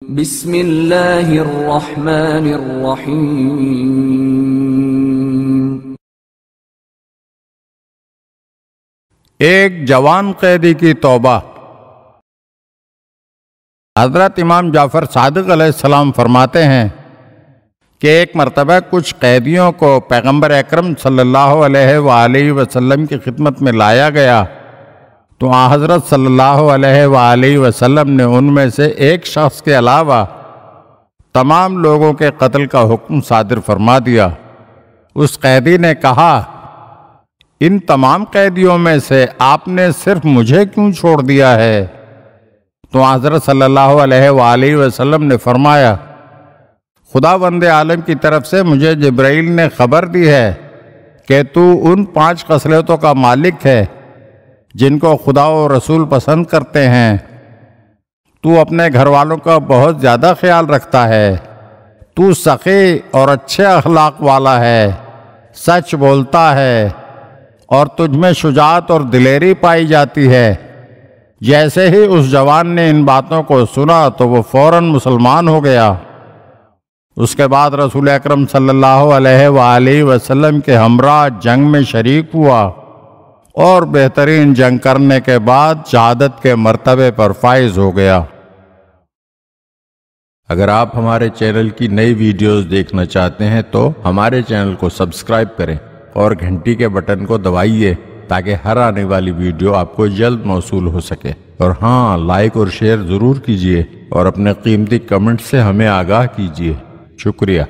بسم اللہ الرحمن الرحیم۔ ایک جوان قیدی کی توبہ۔ حضرت امام جعفر صادق علیہ السلام فرماتے ہیں کہ ایک مرتبہ کچھ قیدیوں کو پیغمبر اکرم صلی اللہ علیہ وآلہ وسلم کی خدمت میں لایا گیا تو حضرت صلی اللہ علیہ وآلہ وسلم نے ان میں سے ایک شخص کے علاوہ تمام لوگوں کے قتل کا حکم صادر فرما دیا۔ اس قیدی نے کہا، ان تمام قیدیوں میں سے آپ نے صرف مجھے کیوں چھوڑ دیا ہے؟ تو حضرت صلی اللہ علیہ وآلہ وسلم نے فرمایا، خداوند عالم کی طرف سے مجھے جبرائیل نے خبر دی ہے کہ تو ان 5 خصلتوں کا مالک ہے جن کو خدا و رسول پسند کرتے ہیں۔ تو اپنے گھر والوں کا بہت زیادہ خیال رکھتا ہے، تو سخی اور اچھے اخلاق والا ہے، سچ بولتا ہے اور تجھ میں شجاعت اور دلیری پائی جاتی ہے۔ جیسے ہی اس جوان نے ان باتوں کو سنا تو وہ فوراً مسلمان ہو گیا۔ اس کے بعد رسول اکرم صلی اللہ علیہ وآلہ وسلم کے ہمراہ جنگ میں شریک ہوا اور بہترین جنگ کرنے کے بعد شہادت کے مرتبے پر فائز ہو گیا۔ اگر آپ ہمارے چینل کی نئی ویڈیوز دیکھنا چاہتے ہیں تو ہمارے چینل کو سبسکرائب کریں اور گھنٹی کے بٹن کو دبائیے تاکہ ہر آنے والی ویڈیو آپ کو جلد موصول ہو سکے۔ اور ہاں، لائک اور شیئر ضرور کیجیے اور اپنے قیمتی کمنٹ سے ہمیں آگاہ کیجیے۔ شکریہ۔